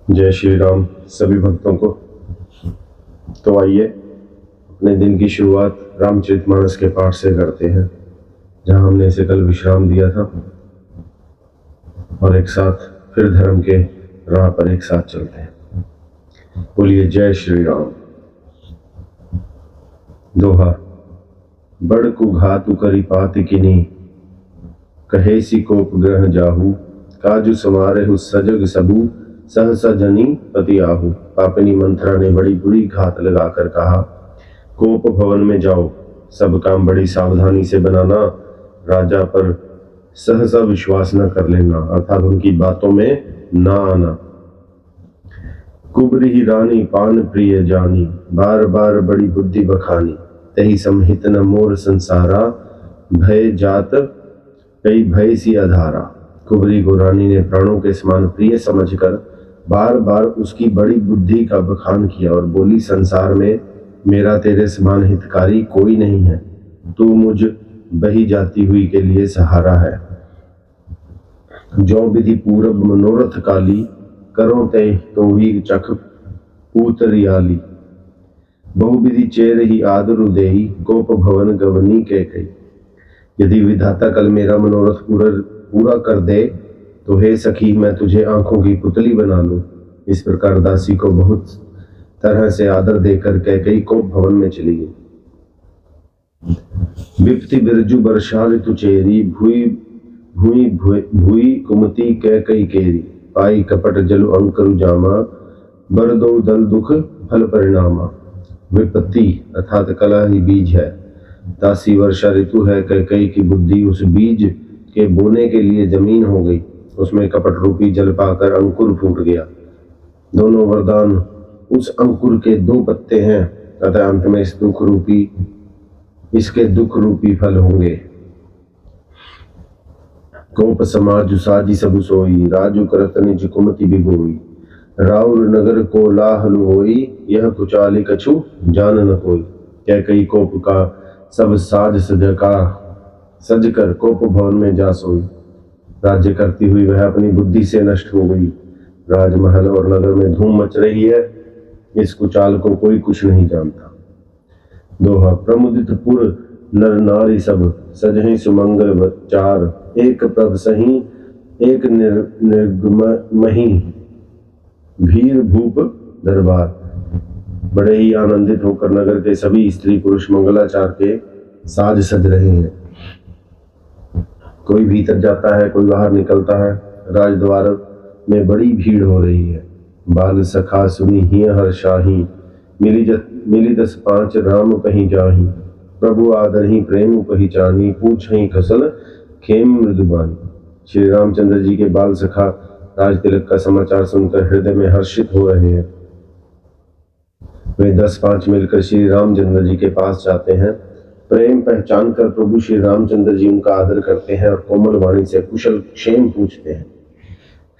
जय श्री राम सभी भक्तों को। तो आइए अपने दिन की शुरुआत रामचरितमानस के पाठ से करते हैं, जहां हमने इसे कल विश्राम दिया था, और एक साथ फिर धर्म के राह पर एक साथ चलते हैं। बोलिए जय श्री राम। दोहा। बड़ कुघातु करी पाति किनी, कहे सी कोप ग्रह जाहू, काजु समारे सजग सबू, सहसा जनी पति आहू। पापिनी मंथरा ने बड़ी बुरी घात लगाकर कहा, कोप भवन में जाओ, सब काम बड़ी सावधानी से बनाना, राजा पर सहसा विश्वास न कर लेना, अर्थात उनकी बातों में ना आना। कुबरी रानी पान प्रिय जानी, बार बार बड़ी बुद्धि बखानी, तही समहित न मोर संसारा, भय जात कई भय सी अधारा। कुबरी को रानी ने प्राणों के समान प्रिय समझकर बार बार उसकी बड़ी बुद्धि का बखान किया और बोली, संसार में मेरा तेरे समान हितकारी कोई नहीं है, तू मुझ बही जाती हुई के लिए सहारा है। जो विधि पूरब मनोरथ काली, करो ते तो वीर चख पूतरियाली। बहुविधि चेर ही आदरु देई, गोप भवन गवनी के कई। यदि विधाता कल मेरा मनोरथ पूरा कर दे तो हे सखी, मैं तुझे आंखों की पुतली बना लूं। इस प्रकार दासी को बहुत तरह से आदर देकर कैकेयी कोप भवन में चली गई। विपति बिरजू बरसा ऋतु चेरी, भूई कुमति कैकेयी केरी। पाई कपट जलु अंकरु जामा, बर दो दल दुख फल परिणामा। विपत्ति अर्थात कलह ही बीज है, दासी वर्षा ऋतु है, कैकेयी की बुद्धि उस बीज के बोने के लिए जमीन हो गई। उसमें कपट रूपी जल पाकर अंकुर फूट गया। दोनों वरदान उस अंकुर के दो पत्ते हैं, अतः अंत में इसके दुख रूपी फल होंगे। कोप समाज साजी सबु सोई, राजू करत निज कुमति बिगोई। राउर नगर को लाहलु होई, यह कुचाली कछु जान न कोई। कैकेयी कोप का सब साज सजकर कोप भवन में जा सोई। राज्य करती हुई वह अपनी बुद्धि से नष्ट हो गई। राजमहल और नगर में धूम मच रही है, इस कुचाल को कोई कुछ नहीं जानता। दोहा। प्रमुदित पुर नर नारी सब, सजहि सुमंगल चार। एक प्रभ सही एक निर्गमहि, भीर भूप दरबार। बड़े ही आनंदित होकर नगर के सभी स्त्री पुरुष मंगलाचार के साज सज रहे हैं। कोई भीतर जाता है, कोई बाहर निकलता है। राजद्वार में बड़ी भीड़ हो रही है। बाल सखा सुनी हिय हर्षाही, मिली 10-5 राम कहीं जाही। प्रभु आदरही प्रेम पहचानी, पूछही कसल खेम मृदुबानी। श्री रामचंद्र जी के बाल सखा राज तिलक का समाचार सुनकर हृदय में हर्षित हो रहे हैं। वे 10-5 मिलकर श्री रामचंद्र जी के पास जाते हैं। प्रेम पहचान कर प्रभु श्री रामचंद्र जी उनका आदर करते हैं और कोमल वाणी से कुशल क्षेम पूछते हैं।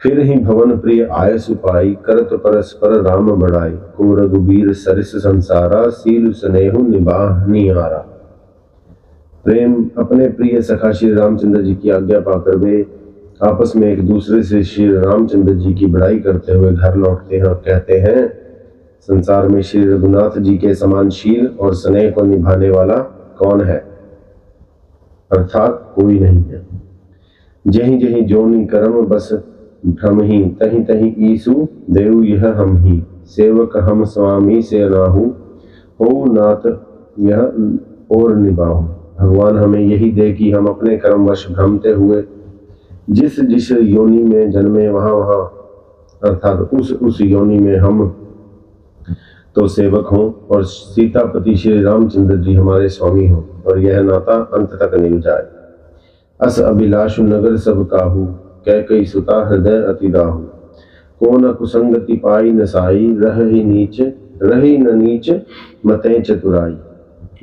फिर ही भवन प्रिय आयस उपाई, करत परस्पर राम बढ़ाई। को रघुबीर सरिस संसारा, सील स्नेहु निबाह निहारा। प्रेम अपने प्रिय सखा श्री रामचंद्र जी की आज्ञा पाकर वे आपस में एक दूसरे से श्री रामचंद्र जी की बड़ाई करते हुए घर लौटते हैं और कहते हैं, संसार में श्री रघुनाथ जी के समान शील और स्नेह को निभाने वाला कौन है? अर्थात कोई नहीं है। जहीं जहीं जोनि करम बस भ्रम ही, तहीं तहीं ईसु देव यह हम ही। सेवक हम स्वामी से नाहु, हो नाथ यह और निभाहु। भगवान हमें यही दे कि हम अपने कर्म वश भ्रमते हुए जिस जिस योनि में जन्मे वहां अर्थात उस योनि में हम तो सेवक हों और सीतापति श्री रामचंद्र जी हमारे स्वामी हों, और यह नाता अंत तक निभ जाए। अस अभिलाषु नगर सब काहू, कैकेयी सुता हृदय अति दाहू। को न कुसंगति पाई न साई, रही न नीच मते चतुराई।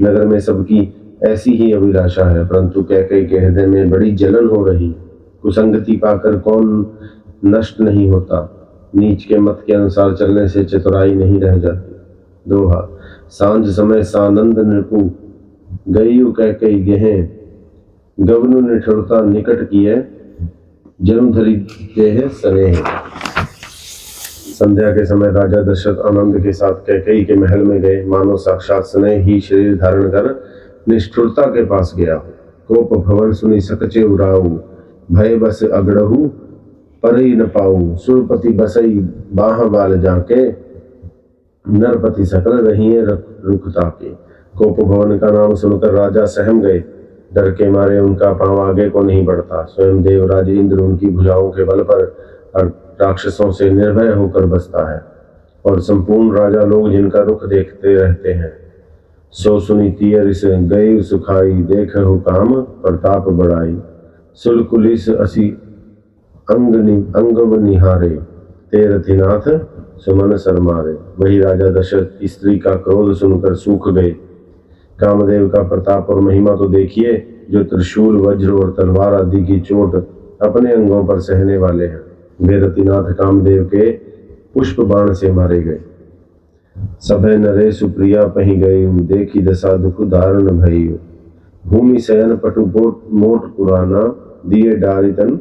नगर में सबकी ऐसी ही अभिलाषा है, परंतु कैकेयी के हृदय में बड़ी जलन हो रही। कुसंगति पाकर कौन नष्ट नहीं होता, नीच के मत के अनुसार चलने से चतुराई नहीं रह जाती। दोहा। सांझ समय सानंद नृपु, गयु कैकेयी गेहें। गवनु निठुरता निकट किए, जन्म धरी देह स्नेह। संध्या के समय राजा दशरथ आनंद के साथ कैकेयी के महल में गए, मानो साक्षात स्नेह ही शरीर धारण कर निष्ठुरता के पास गया। कोप भवन सुनी सकचे उराऊ, भय बस अगड़हू परई न पाऊ। सुरपति बसई बाह बाल जाके, नरपति सकल रहिए रुकता के। कोप भवन का नाम सुनकर राजा सहम गए, डर के मारे उनका पांव आगे को नहीं बढ़ता। स्वयं देवराज इंद्र उनकी भुजाओं के बल पर राक्षसों से निर्भय होकर बसता है, और संपूर्ण राजा लोग जिनका रुख देखते रहते हैं। सो सुनी तियरिस गए सुखाई, देख हो काम प्रताप बढ़ाई। सुलकुलिस असी अंगव निहारे, तेरथिनाथ सुमन सरमारे। वही राजा दशरथ स्त्री का क्रोध सुनकर सूख गए। कामदेव का प्रताप और महिमा तो देखिए, जो त्रिशूल वज्र और तलवार आदि की चोट अपने अंगों पर सहने वाले हैं। वे रतिनाथ कामदेव के पुष्प बाण से मारे गए। सभय नरे सुप्रिया पही गई, देखी दशा दुख धारण भई। भूमि शयन पटु मोट पुराना, दिए डारितन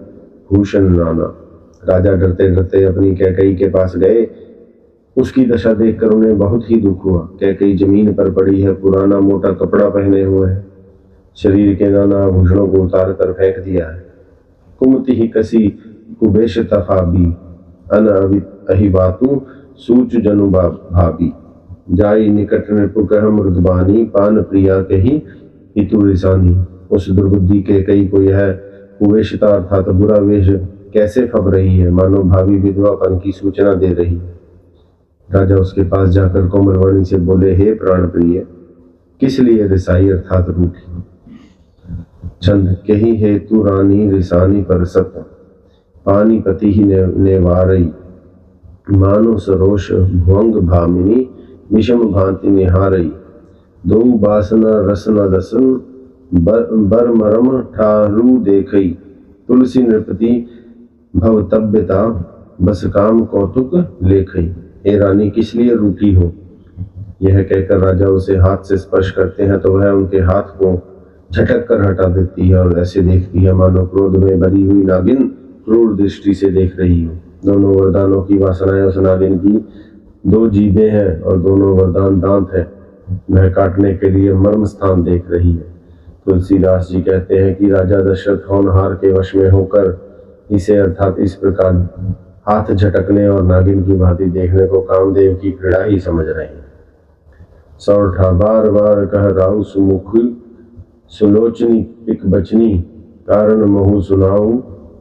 भूषण नाना। राजा डरते डरते अपनी कैकेयी के पास गए। उसकी दशा देखकर उन्हें बहुत ही दुख हुआ। कैकेयी जमीन पर पड़ी है, पुराना मोटा कपड़ा पहने हुए है, शरीर के नाना आभूषणों को उतार कर फेंक दिया है। कुमति ही कसी कुबेश तफाबी, अन अहिबातु सूच जनु भाबी। जाई निकट नृपु कह मृदबानी, पान प्रिया के ही हितु रिसानी। उस दुर्बुद्धि के कई को यह कुवेशता अर्थात बुरा वेश कैसे फब रही है, मानो भावी विधवापन की सूचना दे रही है। राजा उसके पास जाकर कोमलवाणी से बोले, हे प्राण प्रिय, किस लिए रिसाई अर्थात रूठी। छंद कही हेतु रानी रिसानी पर सत, पानी पति ही नेवारई। मानो सरोष भुअंग भामिनी, विषम भांति निहारई। दो बासना रसना दसन, बर मरम ठारू देखई। तुलसी नृपति भवतव्यता, बस काम कौतुक लेखई। हे रानी, किस लिए रूठी हो। यह कहकर राजा उसे हाथ से स्पर्श करते हैं तो वह उनके हाथ को झटक कर हटा देती है और ऐसे देखती है मानो क्रोध में भरी हुई नागिन क्रूर दृष्टि से देख रही हो। दोनों वरदानों की वासनाएं उस नागिन की दो जीभें हैं और दोनों वरदान दांत है। वह काटने के लिए मर्म स्थान देख रही है। तुलसीदास जी कहते हैं कि राजा दशरथ होनहार के वश में होकर इसे अर्थात इस प्रकार हाथ झटकने और नागिन की भांति देखने को कामदेव की क्रीड़ा ही समझ रहे हैं। सौरठा बार बार कह राउ सुमुख, सुलोचनी पिक बचनी। कारण महु सुनाऊ,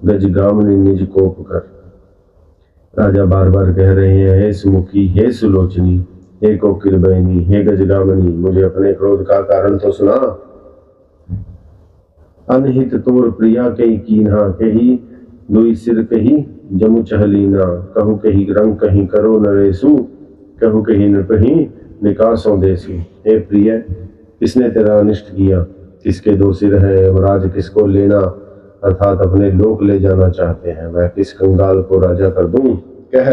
गजगामनी निज कोप कर। राजा बार बार कह रहे हैं, हे सुमुखी, हे सुलोचनी, हे कोकिल बहनी, हे गजगामनी, मुझे अपने क्रोध का कारण तो सुना। अनहित तोर प्रिया कही कीन्हा, कही दुई सिर कही जमु चहलीना। कहु कही रंग कहीं करो नरेसु, कहु कही नृपही निकासों देसु। हे प्रिय, किसने तेरा अनिष्ट किया, किसके दो सिर है, यमराज किसको लेना अर्थात अपने लोक ले जाना चाहते हैं। वह किस कंगाल को राजा कर दूं, कह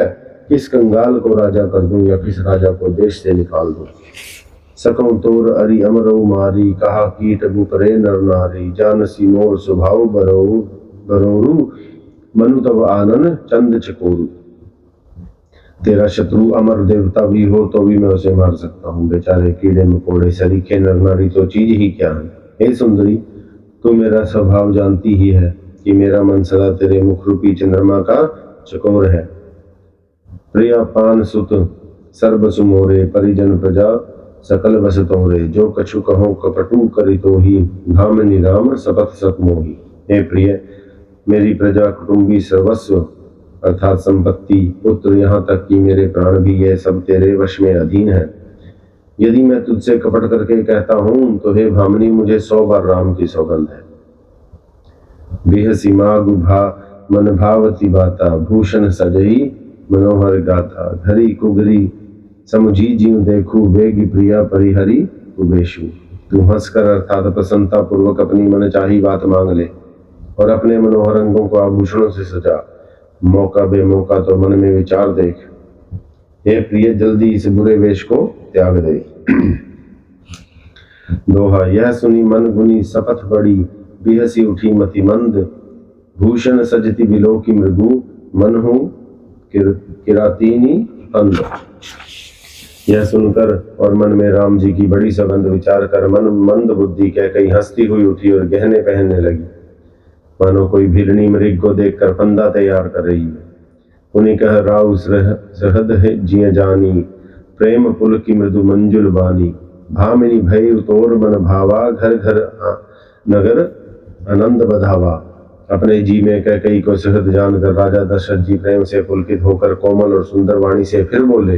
किस कंगाल को राजा कर दूं या किस राजा को देश से निकाल दूं। सकौं तोर अरि अमरऊ मारी, कहा कीट बुपरे नर नारी। जानसी मोर स्वभाव बरोरू, मनु तब आनन चंद चकोरू। तेरा शत्रु अमर देवता भी हो तो भी मैं उसे मार सकता हूँ। बेचारे कीड़े मकोड़े सरीखे नर नारी तो चीज ही क्या है। हे सुंदरी, तू मेरा स्वभाव जानती ही है कि मेरा मन सदा तेरे मुख रूपी चंद्रमा का चकोर है। प्रिया पान सुत सर्व सुमोरे, परिजन प्रजा सकल बस तोरे। जो कछु कहो कपटू करी तो ही, धामनि राम सपथ सत मोही। हे प्रिय, मेरी प्रजा कुटुंबी सर्वस्व अर्थात संपत्ति पुत्र यहाँ तक कि मेरे प्राण भी ये सब तेरे वश में अधीन है। यदि मैं तुझसे कपट करके कहता हूं तो हे भामनी, मुझे 100 बार राम की सौगंध है। बिहसी मागु भा मन भावती बाता, भूषण सजई मनोहर गाथा। घरी कुगरी समुझी जीव देखू, वेगी प्रिया परिहरी कुबेशु। तू हंसकर अर्थात प्रसन्नता पूर्वक अपनी मन चाही बात मांग ले और अपने मनोहर अंगों को आभूषणों से सजा। मौका बेमौका तो मन में विचार देख। हे प्रिय, जल्दी इस बुरे वेश को त्याग दे। दोहा, यह सुनी मन गुनी सपथ बड़ी, बिहसी उठी मति मंद। भूषण सजती बिलो की मृगु, मन हूं किरातीनी अंध। यह सुनकर और मन में राम जी की बड़ी सौगंध विचार कर मन मंद बुद्धि कैकई हंसती हुई उठी और गहने पहनने लगी, मानो कोई भिलनी मृग को देखकर फंदा तैयार कर रही है। उन्हीं कह राव सहद है जिय जानी, प्रेम पुल की मृदु मंजुल बानी, भामिनी भय तोर मन भावा, घर घर नगर आनंद बधावा। अपने जी में कैकई को सहद जानकर राजा दशरथ जी प्रेम से पुलकित होकर कोमल और सुंदर वाणी से फिर बोले,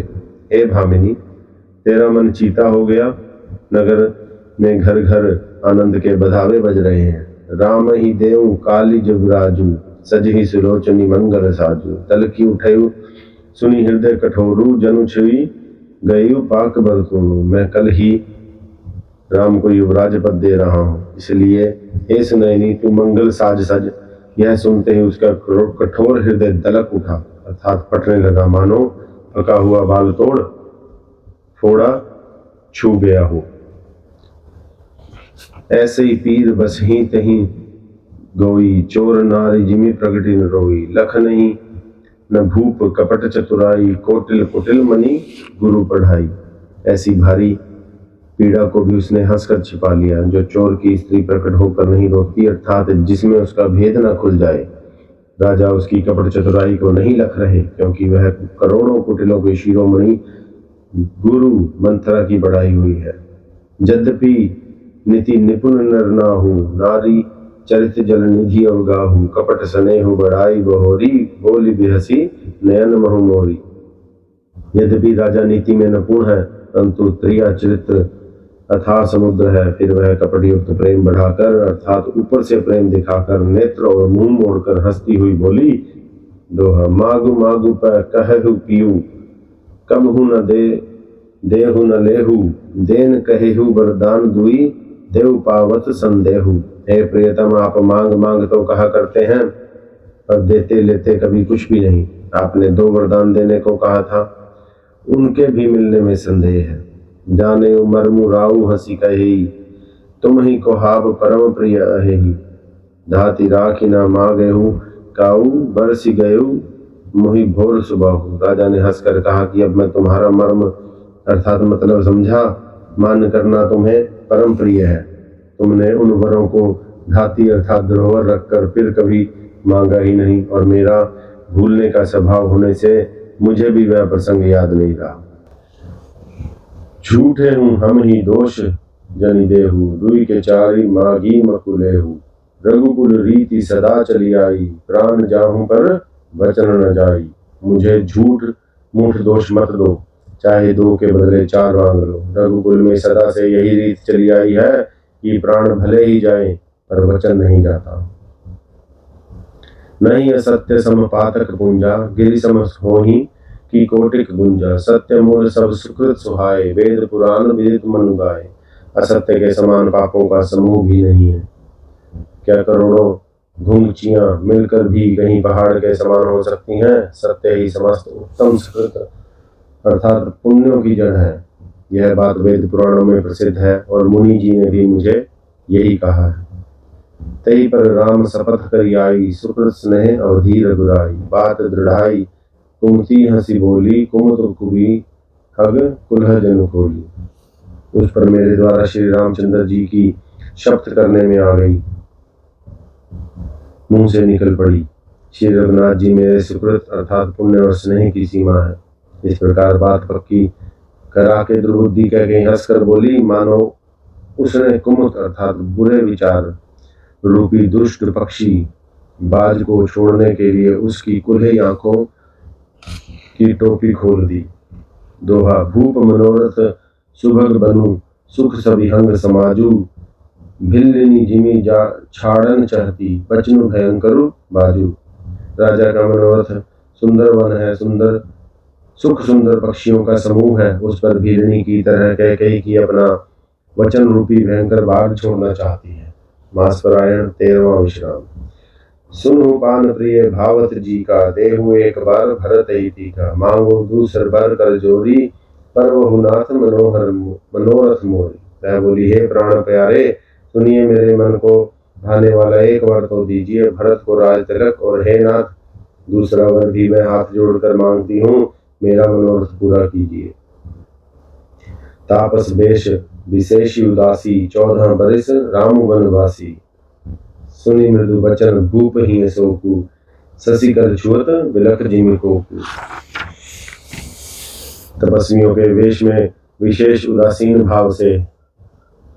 हे भामिनी, तेरा मन चीता हो गया, नगर में घर घर आनंद के बधावे बज रहे हैं। राम ही देव काली जुबराजू, सज ही सुलोचनी मंगल साजू, तल की उठयु सुनी हृदय कठोरू, जनु छुई गयु पाक बलकोनु। मैं कल ही राम को युवराज पद दे रहा हूँ, इसलिए हे सुनैनी तू मंगल साज सज। यह सुनते ही उसका कठोर हृदय दलक उठा, अर्थात फटने लगा, मानो पका हुआ बाल तोड़ फोड़ा छू गया हो। ऐसे ही पीर बस ही तही गोई, चोर नारी जिमी प्रगति न रोई, लख नहीं न भूप कपट चतुराई, कोटिल कुटिल मनी गुरु पढ़ाई। ऐसी भारी पीड़ा को भी उसने हंसकर छिपा लिया, जो चोर की स्त्री प्रकट होकर नहीं रोकती, अर्थात जिसमें उसका भेद न खुल जाए। राजा उसकी कपट चतुराई को नहीं लख रहे, क्योंकि वह करोड़ों कुटिलों के शिरोमणि गुरु मंत्रा की बढ़ाई हुई है। यद्यपि नीति निपुण नर नाहु, नारी चरित जल निधि अवगाहु, कपट स्नेहु बढ़ाई बहोरी, बोली बिहसी नयन महु मोरी। यद्यपि राजा नीति में निपुण है, परंतु त्रिया चरित्र अथाह समुद्र है। फिर वह कपट युक्त प्रेम बढ़ाकर, अर्थात ऊपर से प्रेम दिखाकर, नेत्र और मुंह मोड़कर हंसती हुई बोली, दोहा मागु मागु पर कहु पियू, कब हूं न देहु न लेहु, देन कहेहु वरदान दुई, देव पावत संदेहु। हे प्रियतम, आप मांग मांग तो कहा करते हैं, पर देते लेते कभी कुछ भी नहीं। आपने 2 वरदान देने को कहा था, उनके भी मिलने में संदेह है। जाने मरमु राउ हंसी कही, तुम ही को हाब परम प्रिय अहेही, धाति राखी ना मांगेहु, काऊ बरसी गयु मुहि भोर सुबाहु। राजा ने हंसकर कहा कि अब मैं तुम्हारा मर्म अर्थात मतलब समझा, मान करना तुम्हें परम प्रिय है। तुमने उन वरों को धाती अर्थात धरोहर रखकर फिर कभी मांगा ही नहीं, और मेरा भूलने का स्वभाव होने से मुझे भी वह प्रसंग याद नहीं रहा। झूठे हूँ हम ही दोष जनि देहु, दुई के चारी मागी मकुलेहु, रघुकुल रीति सदा चली आई, प्राण जाहूं पर वचन न जाई। मुझे झूठ मूठ दोष मत दो, चाहे 2 के बदले 4 मांग लो। रघुकुल में सदा से यही रीत चली आई है कि प्राण भले ही जाए पर वचन नहीं जाता। नहीं असत्य सम पातक पूंजा, गिरि सम होही की कोटिक गुंजा, सत्य मूल सब सुकृत सुहाए, वेद पुराण विदित मनु गाए। असत्य के समान पापों का समूह भी नहीं है। क्या करोड़ों घुंघचियां मिलकर भी कहीं पहाड़ के समान हो सकती हैं? सत्य ही समस्त उत्तम सुकृत अर्थात पुण्यों की जड़ है। यह बात वेद पुराणों में प्रसिद्ध है और मुनि जी ने भी मुझे यही कहा है। तई पर राम शपथ कर आई, सुकृत स्नेह अवधि रघुराई, बात दृढ़ाई कुमति हंसी बोली, कुमुद कुबी खग कुल्ह जन खोली। उस पर मेरे द्वारा श्री रामचंद्र जी की शपथ करने में आ गई, मुंह से निकल पड़ी। श्री रघुनाथ जी मेरे सुकृत अर्थात पुण्य और स्नेह की सीमा है। इस प्रकार बात पक्की करा के दुर्बुद्धि कह गई, हंसकर बोली, मानो उसने कुमुद अर्थात बुरे विचार रूपी दुष्ट पक्षी बाज को छोड़ने के लिए उसकी कुल्ही आंखों की टोपी खोल दी। दोहा भूप मनोरथ सुभग बनु, सुख सविहंग समाजू, भिल्लिनी जिमी जा छाड़न चाहती, बचनु भयंकरु बाजू। राजा का मनोरथ सुंदर वन है, सुंदर सुख सुंदर पक्षियों का समूह है। उस पर भिल्लिनी की तरह कैकेयी की अपना वचन रूपी भयंकर बाढ़ छोड़ना चाहती है। मासपरायण 13वां विश्राम। सुनु पान प्रिय भावत जी का, देहु एक बार भरत ही तीखा, मांगो दूसर बार कर जोड़ी, पर वहु नाथ मनोरथ मोरी। वह बोली, हे प्राण प्यारे, सुनिए मेरे मन को भाने वाला एक बार तो दीजिए, भरत को राज तिलक, और हे नाथ दूसरा वर भी मैं हाथ जोड़कर मांगती हूँ, मेरा मनोरथ पूरा कीजिए। तापस वेश विशेषी उदासी, 14 बरिस राम वनवासी। सुनि मृदु वचन भूप ही सोकु, शशि कर छुअत बिलख जिमि कोकु। तपस्वियों के वेश में विशेष उदासीन भाव से,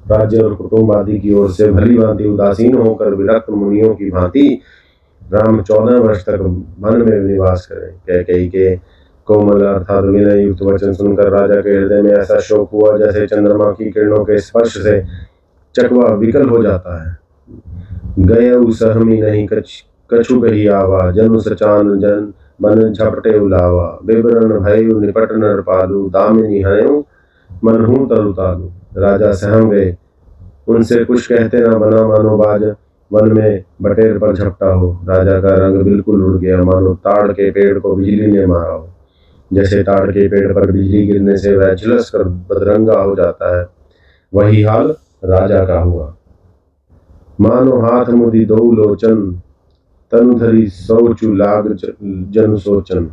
राज्य और कुटुंब आदि की ओर से भली भांति उदासीन होकर विरक्त मुनियों की भांति राम 14 वर्ष तक वन में निवास करें। कैकेयी के कोमल अर्थात विनय युक्त वचन सुनकर राजा के हृदय में ऐसा शोक हुआ जैसे चंद्रमा की किरणों के स्पर्श से चकवा विकल हो जाता है। गयउ सहमी नहीं कछु कही आवा, जनु सचान जन मन झपटे उलावा। विवरण भयु निपट नर पालू, दामिनी हयु मनहु तरुतालू। राजा सहम गए, उनसे कुछ कहते ना बना, मानो बाज वन में बटेर पर झपटा हो। राजा का रंग बिल्कुल उड़ गया, मानो ताड़ के पेड़ को बिजली ने मारा हो। जैसे ताड़ के पेड़ पर बिजली गिरने से वह झुलस कर बदरंगा हो जाता है, वही हाल राजा का हुआ। मानो हाथ मुदी दो लोचन, तनु धरी सोचु लाग जन सोचन।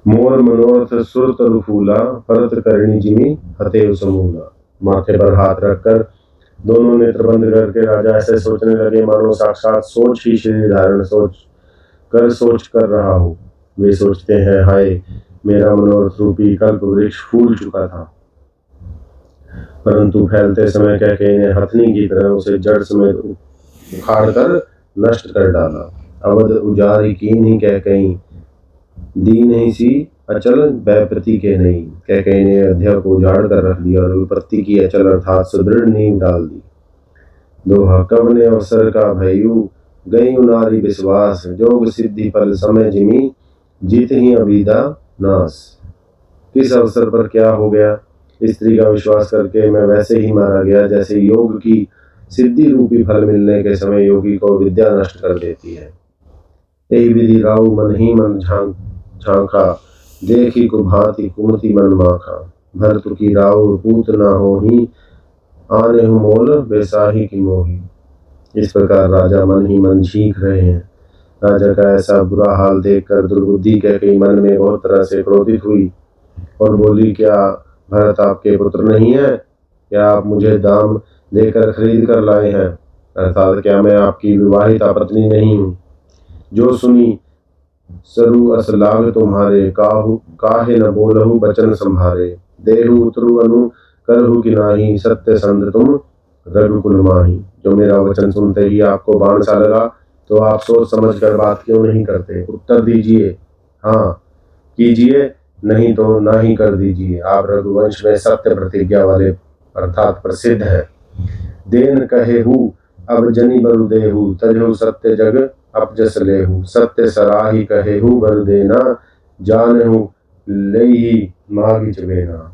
मोर मनोरथ सुर तरु फूला, परत करणी जिमि हतेव समूला। माथे पर हाथ रखकर दोनों नेत्र बंद करके राजा ऐसे सोचने लगे मानो साक्षात सोच ही शरीर धारण सोच कर रहा हो। वे सोचते हैं, हाय मेरा मनोरथ रूपी कल्प वृक्ष फूल चुका था, परंतु फैलते समय कैकेयी ने हथनी की तरह उसे जड़ समेत उखाड़ कर नष्ट कर डाला। अवध उजारी कीन ही कैकेयी, दी नहीं सी अचल बैप्रति के नहीं। कैकेयी ने अयोध्या को उजाड़ कर रख दिया और विपत्ति की अचल अर्थात सुदृढ़ नींव डाल दी। दोहा कब ने अवसर का भयु, गई नारी विश्वास। जोग सिद्धि फल समय जिमि, जीत ही अभिदा नास। किस अवसर पर क्या हो गया, स्त्री का विश्वास करके मैं वैसे ही मारा गया जैसे योग की सिद्धि रूपी फल मिलने के समय योगी को विद्या नष्ट कर देती है। यही विधि राउ मन ही मन झांका, देखी कुभांति कुमति मन माखा। भरत की राउ पूत ना होही, आने हूँ मोल बेसाही की मोही। इस प्रकार राजा मन ही मन झींक रहे हैं। राजा का ऐसा बुरा हाल देखकर दुर्बुद्धि कैकेयी मन में बहुत तरह से क्रोधित हुई और बोली, क्या भरत आपके पुत्र नहीं है? क्या आप मुझे दाम देकर खरीद कर लाए हैं? अर्थात क्या मैं आपकी विवाहिता पत्नी नहीं हूँ? जो सुनी सरु अस लाग तुम्हारे, काहे न बोलहु बचन संभारे। देहु उतरु अनु करहु कि नाही, सत्य संध तुम रघुकुल माही। जो मेरा वचन सुनते ही आपको बाण सा लगा तो आप सोच समझ कर बात क्यों नहीं करते? उत्तर दीजिए, हाँ कीजिए, नहीं तो ना ही कर दीजिए। आप रघुवंश में सत्य प्रतिज्ञा वाले अर्थात प्रसिद्ध है। देन कहे हु अब जनि बरु देहु, तजहु सत्य जग अपजस लेहु। सत्य सराही कहे हु बरु देना, जानहु लेहि मागी चबेना।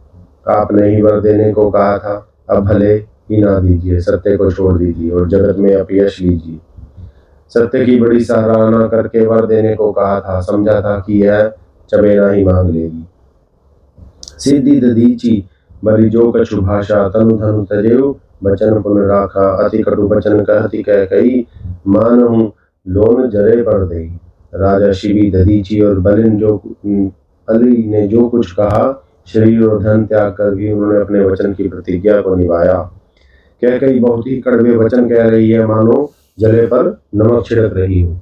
आपने ही वर देने को कहा था, अब भले ही ना दीजिए, सत्य को छोड़ दीजिए और जगत में अपयश लीजिए। सत्य की बड़ी सराहना करके वर देने को कहा था, समझा था कि यह चबेना ही मांग लेगी। सिद्धि दधीची बलि जो कछु भाषा, तनु धनु तजेउ बचन पुन राखा। अति कटु बचन कहती कैकेयी, मानहु लोन जरे पर दई। राजा शिवी दधीची और अली ने जो कुछ कहा, शरीर और धन त्याग कर भी उन्होंने अपने वचन की प्रतिज्ञा को निभाया। कैकेयी बहुत ही कड़वे वचन कह रही है, मानो जले पर नमक छिड़क रही हो।